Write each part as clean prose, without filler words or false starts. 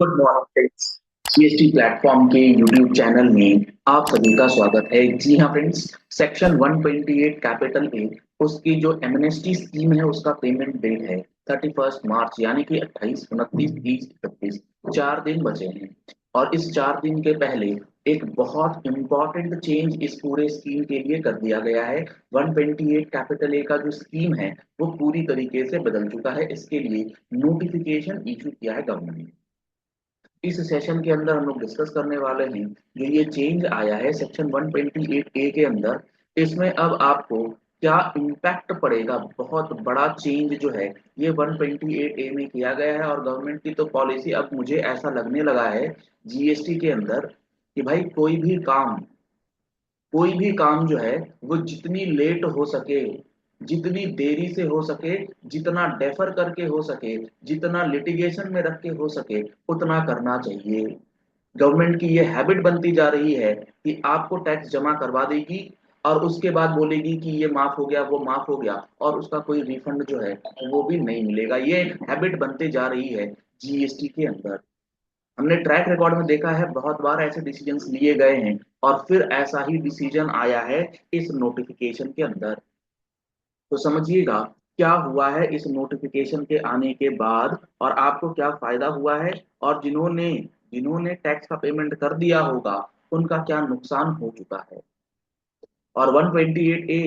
Good morning friends. CST platform के YouTube channel में आप सभी का स्वागत है। जी हाँ फ्रेंड्स, सेक्शन 128 कैपिटल ए उसकी जो एमनेस्टी स्कीम है उसका पेमेंट डेट है 31 मार्च, यानी कि 28, 29, 30, 31 4 दिन बचे हैं। और इस 4 दिन के पहले एक बहुत इंपॉर्टेंट चेंज इस पूरे स्कीम के लिए कर दिया गया है। 128 कैपिटल ए का जो स्कीम है वो पूरी तरीके से बदल चुका है। इसके लिए नोटिफिकेशन इशू किया है गवर्नमेंट ने। इस सेशन के अंदर हम लोग डिस्कस करने वाले हैं जो ये चेंज आया है सेक्शन 128 ए के अंदर। इसमें अब आपको क्या इम्पैक्ट पड़ेगा, बहुत बड़ा चेंज जो है ये 128 ए में किया गया है। और गवर्नमेंट की तो पॉलिसी अब मुझे ऐसा लगने लगा है जीएसटी के अंदर कि भाई कोई भी काम जो है वो जितनी लेट हो सके, जितनी देरी से हो सके, जितना डेफर करके हो सके, जितना लिटिगेशन में रख के हो सके, उतना करना चाहिए। गवर्नमेंट की ये हैबिट बनती जा रही है कि आपको टैक्स जमा करवा देगी और उसके बाद बोलेगी कि ये माफ हो गया, वो माफ हो गया, और उसका कोई रिफंड जो है वो भी नहीं मिलेगा। ये एक हैबिट बनती जा रही है जीएसटी के अंदर। हमने ट्रैक रिकॉर्ड में देखा है बहुत बार ऐसे डिसीजंस लिए गए हैं और फिर ऐसा ही डिसीजन आया है इस नोटिफिकेशन के अंदर। तो समझिएगा क्या हुआ है इस नोटिफिकेशन के आने के बाद और आपको क्या फायदा हुआ है, और जिन्होंने जिन्होंने टैक्स का पेमेंट कर दिया होगा उनका क्या नुकसान हो चुका है। और 128 ए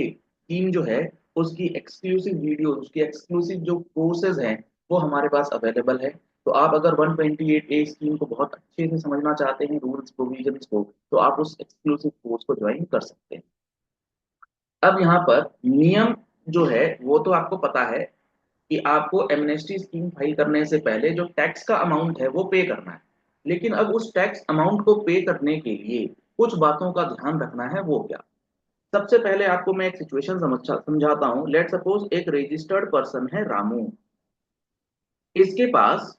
टीम जो है उसकी एक्सक्लूसिव वीडियो, उसकी एक्सक्लूसिव जो कोर्सेज हैं वो हमारे पास अवेलेबल है। तो आप अगर 128 ए स्कीम को बहुत अच्छे से समझना चाहते हैं, रूल्स प्रोविजंस को, तो आप उस एक्सक्लूसिव कोर्स को ज्वाइन कर सकते हैं। अब यहाँ पर नियम जो है वो तो आपको पता है कि आपको एमनेस्टी स्कीम फाइल करने से पहले जो टैक्स का अमाउंट है वो पे करना है। लेकिन अब उस टैक्स अमाउंट को पे करने के लिए कुछ बातों का ध्यान रखना है। वो क्या? सबसे पहले आपको मैं एक सिचुएशन समझाता हूं। लेट सपोज एक रजिस्टर्ड पर्सन है रामू। इसके पास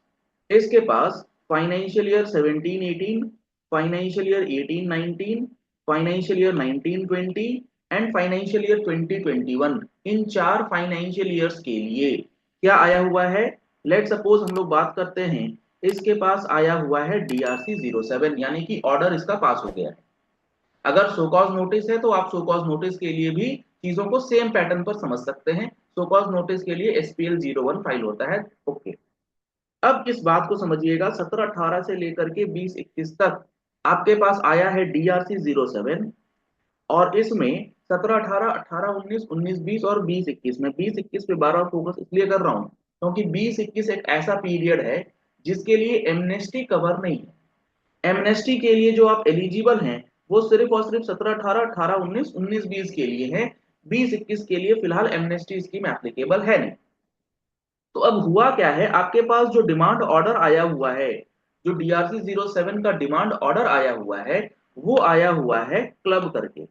इसके पास financial year 17-18, financial year 18-19, financial year 19-20 and financial year 20-21, in 4 financial years के लिए क्या आया हुआ है। लेट सपोज हम लोग बात करते हैं, इसके पास आया हुआ है DRC 07, यानी कि ऑर्डर इसका पास हो गया है। अगर शोकॉज नोटिस है तो आप शोकॉज नोटिस के लिए भी चीजों को सेम पैटर्न पर समझ सकते हैं। शोकॉज नोटिस के लिए SPL 01 फाइल होता है। ओके, अब इस बात को समझिएगा, 17-18 से लेकर के 20-21 तक आपके पास आया है DRC 07। और इसमें 17-18, 18-19, 19-20 और 20-21 में 20-21 पे 12 फोकस इसलिए कर रहा हूं क्योंकि 20-21 एक ऐसा पीरियड है जिसके लिए एमनेस्टी कवर नहीं है। एमनेस्टी के लिए जो आप एलिजिबल हैं वो सिर्फ और सिर्फ 17-18, 18-19, 19-20 के लिए है। 20-21 के लिए फिलहाल एमनेस्टी स्कीम एप्लीकेबल है नहीं। तो अब हुआ क्या है, आपके पास जो डिमांड ऑर्डर आया हुआ है, जो DRC 07 का डिमांड ऑर्डर आया हुआ है, वो आया हुआ है क्लब करके।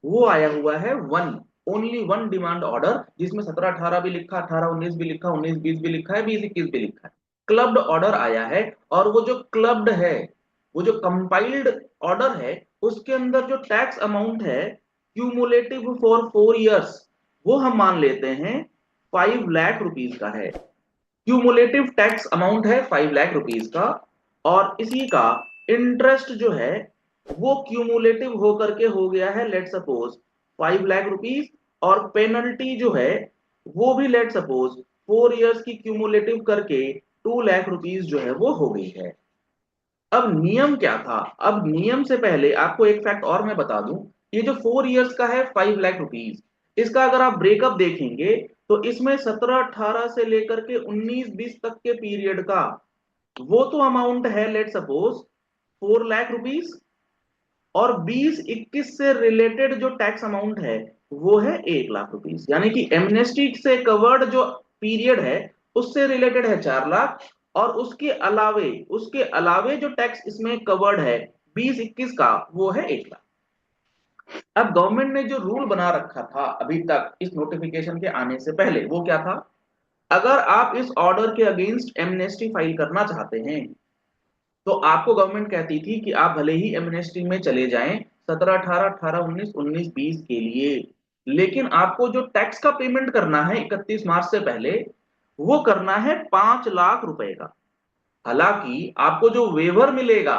वो आया हुआ है ओनली वन डिमांड ऑर्डर, जिसमें 17-18 भी लिखा, 18-19 भी लिखा, 19-20 भी लिखा है, 20-21 भी लिखा है। क्लब्ड ऑर्डर आया है। और वो जो क्लब्ड है, वो जो कंपाइल्ड ऑर्डर है, उसके अंदर जो टैक्स अमाउंट है क्यूमुलेटिव फॉर 4 इयर्स, वो हम मान लेते हैं 5 लाख रुपीज का है। क्यूमुलेटिव टैक्स अमाउंट है 5 लाख रुपीज का। और इसी का इंटरेस्ट जो है वो क्यूमुलेटिव होकर के हो गया है लेट सपोज 5 लाख रुपीज। और पेनल्टी जो है वो भी लेट सपोज 4 इयर्स की क्यूमुलेटिव करके 2 लाख रुपीज जो है वो हो गई है। अब नियम क्या था? अब नियम से पहले आपको एक फैक्ट और मैं बता दूं, ये जो 4 इयर्स का है 5 लाख रुपीज, इसका अगर आप ब्रेकअप देखेंगे तो इसमें 17-18 से लेकर के 19-20 तक के पीरियड का वो तो अमाउंट है लेट सपोज 4 लाख रुपीज। और 20-21 से रिलेटेड जो टैक्स अमाउंट है वो है 1 लाख रुपीज, यानी कि एमनेस्टी से कवर्ड जो पीरियड है उससे रिलेटेड है 4 लाख। और उसके अलावे जो टैक्स इसमें कवर्ड है 20-21 का वो है 1 लाख। अब गवर्नमेंट ने जो रूल बना रखा था अभी तक इस नोटिफिकेशन के आने से पहले वो क्या था, अगर आप इस ऑर्डर के अगेंस्ट एमनेस्टी फाइल करना चाहते हैं तो आपको गवर्नमेंट कहती थी कि आप भले ही एमनेस्टी में चले जाएं 17-18, 18-19, 19-20 के लिए, लेकिन आपको जो टैक्स का पेमेंट करना है 31 मार्च से पहले वो करना है 5 लाख रुपए का। हालांकि आपको जो वेवर मिलेगा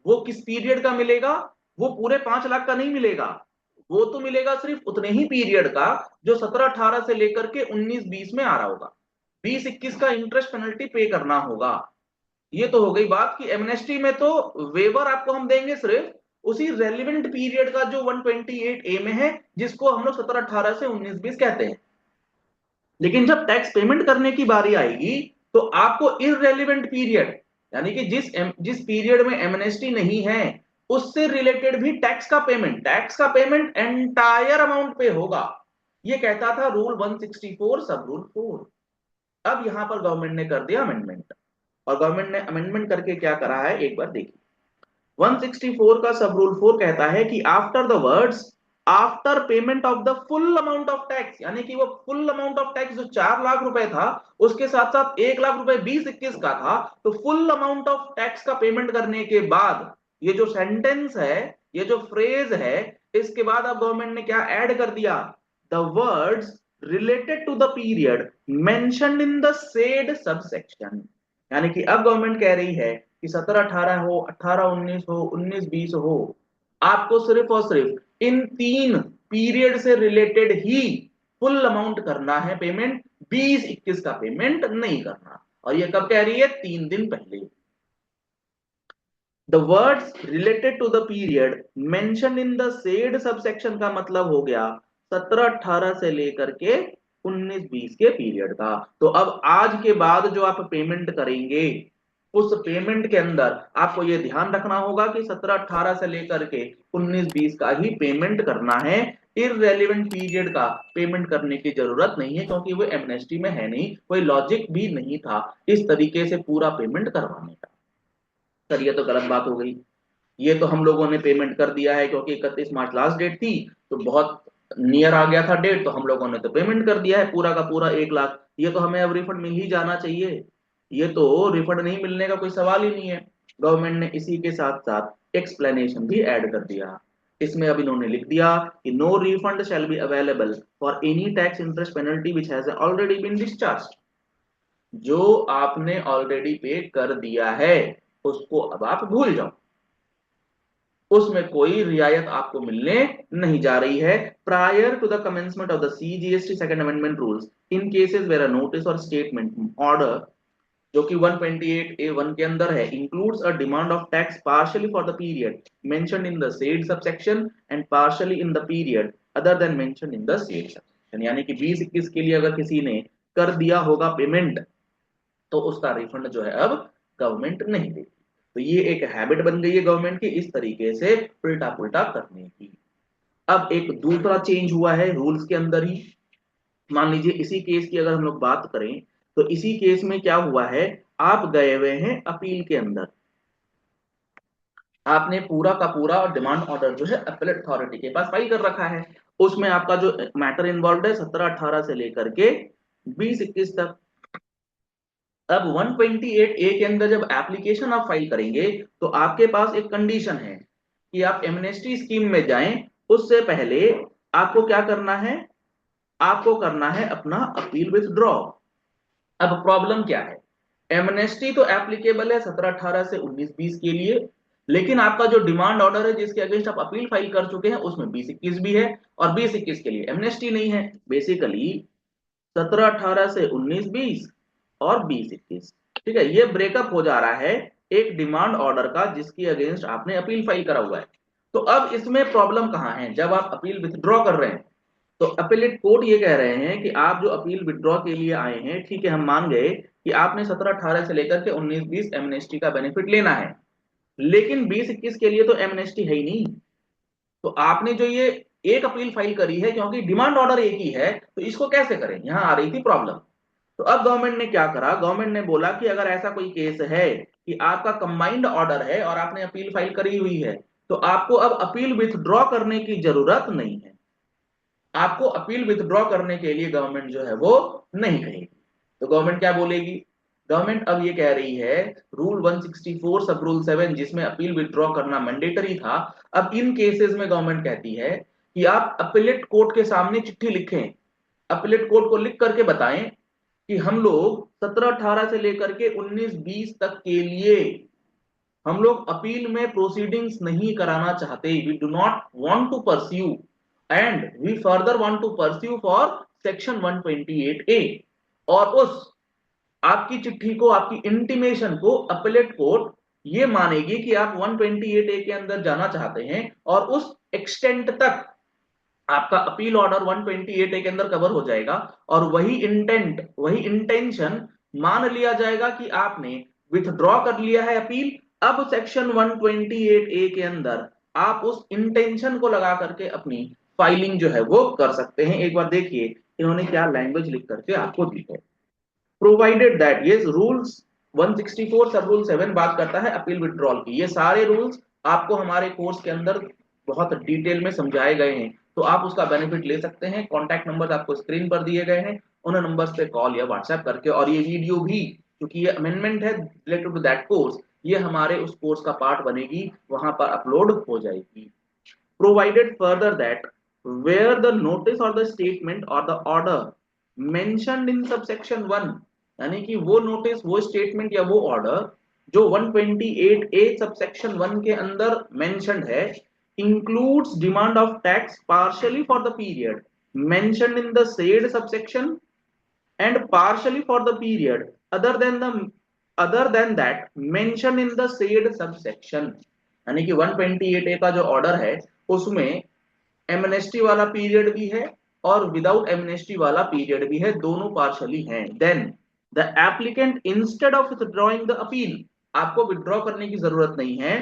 वो किस पीरियड का मिलेगा, वो पूरे 5 लाख का नहीं मिलेगा, वो तो मिलेगा सिर्फ उतने ही पीरियड का जो 17-18 से लेकर के 19-20 में आ रहा होगा। 20-21 का इंटरेस्ट पेनल्टी पे करना होगा। ये तो हो गई बात कि एमनेस्टी में तो वेवर आपको हम देंगे सिर्फ उसी रेलिवेंट पीरियड का जो 128A में है, जिसको हम लोग 17-18 से 19-20 कहते हैं। लेकिन जब टैक्स पेमेंट करने की बारी आएगी तो आपको इररेलेवेंट पीरियड, यानी कि जिस पीरियड में एमनेस्टी नहीं है उससे रिलेटेड भी टैक्स का पेमेंट एंटायर अमाउंट पे होगा। ये कहता था रूल 164 सब रूल 4। अब यहां पर गवर्नमेंट ने कर दिया अमेंडमेंट, और गवर्नमेंट ने अमेंडमेंट करके क्या करा है एक बार देखिए। 164 का सब रूल 4 कहता है कि after the words after payment of the full amount of tax, यानी कि वो फुल अमाउंट ऑफ टैक्स जो 4 लाख रुपए था उसके साथ साथ 1 लाख रुपए 20-21 का था, तो फुल अमाउंट ऑफ टैक्स का पेमेंट करने के बाद ये जो सेंटेंस है, ये जो फ्रेज है, इसके बाद अब गवर्नमेंट ने क्या ऐड कर दिया, the words related to the period mentioned in the said subsection. यानी कि अब गवर्नमेंट कह रही है कि 17-18 हो, 18-19 हो, 19-20 हो, आपको सिर्फ और सिर्फ इन 3 पीरियड से रिलेटेड ही फुल अमाउंट करना है पेमेंट, 20-21 का पेमेंट नहीं करना। और ये कब कह रही है, 3 दिन पहले। The words related to the period mention in the said subsection का मतलब हो गया 17-18 से लेकर के 19-20 के पीरियड का। तो अब आज के बाद जो आप पेमेंट करेंगे उस पेमेंट के अंदर आपको यह ध्यान रखना होगा कि 17-18 से लेकर के 19-20 का ही पेमेंट करना है। इररेलेवेंट पीरियड का पेमेंट करने की जरूरत नहीं है, क्योंकि वो एमनेस्टी में है नहीं, कोई लॉजिक भी नहीं था इस तरीके से पूरा पेमेंट करवाने का। सर ये तो गलत बात हो गई, ये तो हम लोगों ने पेमेंट कर दिया है क्योंकि 31 मार्च लास्ट डेट थी, तो बहुत नियर आ गया था डेट, तो हम लोगों ने तो पेमेंट कर दिया है पूरा का पूरा 1 लाख, ये तो हमें अब रिफंड मिल ही जाना चाहिए। ये तो रिफंड नहीं मिलने का कोई सवाल ही नहीं है। गवर्नमेंट ने इसी के साथ साथ एक्सप्लेनेशन भी ऐड कर दिया। इसमें अब इन्होंने लिख दिया कि no refund shall be available for any tax interest penalty which has already been discharged. जो आपने ऑलरेडी पे कर दिया है उसको अब आप भूल जाओ, उसमें कोई रियायत आपको मिलने नहीं जा रही है। Prior to the commencement of the CGST second amendment rules in cases where a notice or statement order, जो कि 128A1 के अंदर है, includes a demand of tax partially for the period mentioned in the said subsection and partially in the period other than mentioned in the said subsection. यानी कि 20-21 के लिए अगर किसी ने कर दिया होगा पेमेंट तो उसका रिफंड जो है अब गवर्नमेंट नहीं देगी। तो ये एक हैबिट बन गई है गवर्नमेंट की इस तरीके से उल्टा पुल्टा करने की। अब एक दूसरा चेंज हुआ है रूल्स के अंदर ही। मान लीजिए इसी केस की अगर हम लोग बात करें तो इसी केस में क्या हुआ है, आप गए हुए हैं अपील के अंदर, आपने पूरा का पूरा डिमांड ऑर्डर जो है अपीलेट अथॉरिटी के पास फाइल कर रखा है। उसमें आपका जो मैटर इन्वॉल्व है 17-18 से लेकर के 20-21 तक। अब 128A के अंदर जब एप्लीकेशन आप फाइल करेंगे तो आपके पास एक कंडीशन है कि आप एमनेस्टी स्कीम में जाएं, उससे पहले आपको क्या करना है, आपको करना है अपना अपील विथड्रॉ। अब प्रॉब्लम क्या है, एमनेस्टी तो एप्लीकेबल है 17-18 से 19-20 के लिए, लेकिन आपका जो डिमांड ऑर्डर है जिसके अगेंस्ट आप अपील फाइल कर चुके हैं उसमें 20-21 भी है, और 20-21 के लिए एमनेस्टी नहीं है। बेसिकली 17-18 से 19-20 और 20-21, ठीक है, ये ब्रेकअप हो जा रहा है एक डिमांड ऑर्डर का जिसके अगेंस्ट आपने अपील फाइल करा हुआ है। तो अब इसमें प्रॉब्लम कहां है, जब आप अपील विथड्रॉ कर रहे हैं तो अपीलेट कोर्ट ये कह रहे हैं कि आप जो अपील विथड्रॉ के लिए आए हैं, ठीक है, हम मान गए कि आपने 17-18 से लेकर के 19-20 एमनेस्टी का बेनिफिट लेना है, लेकिन 20-21 के लिए तो एमनेस्टी है ही नहीं। तो आपने जो ये एक अपील फाइल करी है, क्योंकि डिमांड ऑर्डर एक ही है, तो इसको कैसे करें, यहां आ रही थी प्रॉब्लम। तो अब गवर्नमेंट ने क्या करा, गवर्नमेंट ने बोला कि अगर ऐसा कोई केस है कि आपका कंबाइंड ऑर्डर है और आपने अपील फाइल करी हुई है, तो आपको अब अपील विथड्रॉ करने की जरूरत नहीं है। आपको अपील विथड्रॉ करने के लिए गवर्नमेंट जो है वो नहीं कहेगी। तो गवर्नमेंट क्या बोलेगी, गवर्नमेंट अब ये कह रही है रूल 164 सब रूल 7 जिसमें अपील विथड्रॉ करना मैंडेटरी था, अब इन केसेस में गवर्नमेंट कहती है कि आप अपीलेट कोर्ट के सामने चिट्ठी लिखें, अपीलेट कोर्ट को लिख करके बताएं कि हम लोग 17-18 से लेकर के 19-20 तक के लिए हम लोग अपील में प्रोसीडिंग्स नहीं कराना चाहते, we do not want to pursue and we further want to pursue for section 128 A. और उस आपकी चिट्ठी को, आपकी इंटीमेशन को अपीलेट कोर्ट ये मानेगी कि आप 128 ए के अंदर जाना चाहते हैं, और उस एक्सटेंट तक आपका अपील ऑर्डर 128 ए के अंदर कवर हो जाएगा, और वही इंटेंट, वही इंटेंशन मान लिया जाएगा कि आपने विथड्रॉ कर लिया है अपील। अब सेक्शन 128 ए के अंदर आप उस इंटेंशन को लगा करके अपनी फाइलिंग जो है वो कर सकते हैं। एक बार देखिए इन्होंने क्या लैंग्वेज लिख करके आपको दी है। प्रोवाइडेड दैट, ये रूल्स 164 सब रूल 7 बात करता है अपील विड्रॉल की। ये सारे रूल्स आपको हमारे कोर्स के अंदर बहुत डिटेल में समझाए गए हैं, तो आप उसका बेनिफिट ले सकते हैं। कॉन्टैक्ट नंबर आपको स्क्रीन पर दिए गए हैं, उन नंबर्स पे कॉल या व्हाट्सएप करके। और ये वीडियो भी, क्योंकि ये अमेंडमेंट है रिलेटेड टू दैट कोर्स, ये हमारे उस कोर्स का पार्ट बनेगी, वहां पर अपलोड हो जाएगी। Provided further that where the notice or the statement or the order mentioned in subsection 1, यानी कि वो नोटिस, वो स्टेटमेंट या वो ऑर्डर जो 128 ए सबसेक्शन 1 के अंदर मेंशन्ड है, includes demand of tax partially for the period mentioned in the said subsection and partially for the period other than that mentioned in the said subsection। यानी कि 128 ए का जो ऑर्डर है उसमें एमनेस्टी वाला पीरियड भी है और विदाउट एमनेस्टी वाला पीरियड भी है, दोनों पार्शली हैं। Then the applicant instead of withdrawing the appeal, आपको विथड्रॉ करने की जरूरत नहीं है।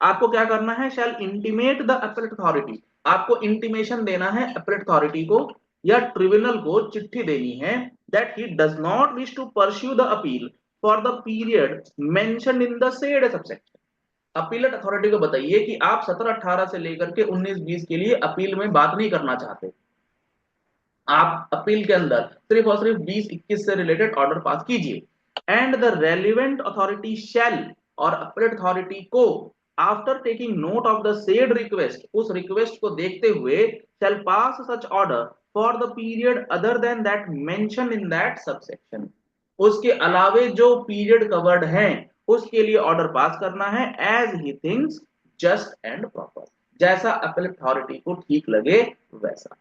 आपको क्या करना है, shall intimate the appellate authority, आपको इंटीमेशन देना है अपीलेट अथॉरिटी को या ट्रिब्यूनल को चिट्ठी देनी है that he does not wish to pursue the appeal for the period mentioned in the said subsection. Appellate authority को बताइए कि आप 17-18 से लेकर के 19-20 के लिए अपील में बात नहीं करना चाहते, आप अपील के अंदर सिर्फ और सिर्फ 20-21 से रिलेटेड ऑर्डर पास कीजिए। And the relevant authority shall, और अपीलेट अथॉरिटी को after taking note of the said request, उस रिक्वेस्ट को देखते हुए shall pass such order for the period other than that mention in that subsection, उसके अलावे जो पीरियड कवर्ड है उसके लिए ऑर्डर पास करना है as he thinks just and proper, जैसा अपीलेट अथॉरिटी को ठीक लगे वैसा।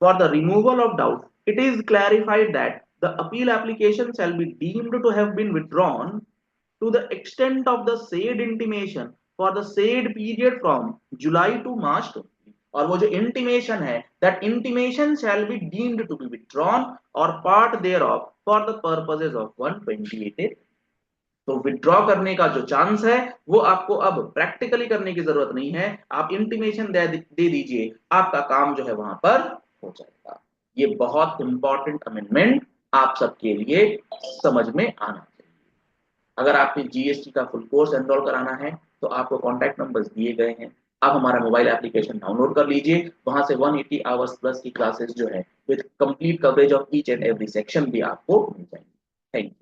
For the removal of doubt, it is clarified that the appeal application shall be deemed to have been withdrawn to the extent of the said intimation for the said period from July to March 20। और वो जो intimation है, that intimation shall be deemed to be withdrawn or part thereof for the purposes of 128। तो withdraw करने का जो chance है वो आपको अब प्रैक्टिकली करने की जरूरत नहीं है, आप इंटीमेशन दे दीजिए, आपका काम जो है वहां पर हो जाएगा। ये बहुत इंपॉर्टेंट अमेंडमेंट आप सबके लिए समझ में आना चाहिए। अगर आपने जीएसटी का फुल कोर्स एनरोल कराना है तो आपको कॉन्टैक्ट नंबर्स दिए गए हैं, आप हमारा मोबाइल एप्लीकेशन डाउनलोड कर लीजिए, वहां से 180 आवर्स प्लस की क्लासेस जो है with complete coverage of each and every section भी आपको मिल जाएंगे। Thank you.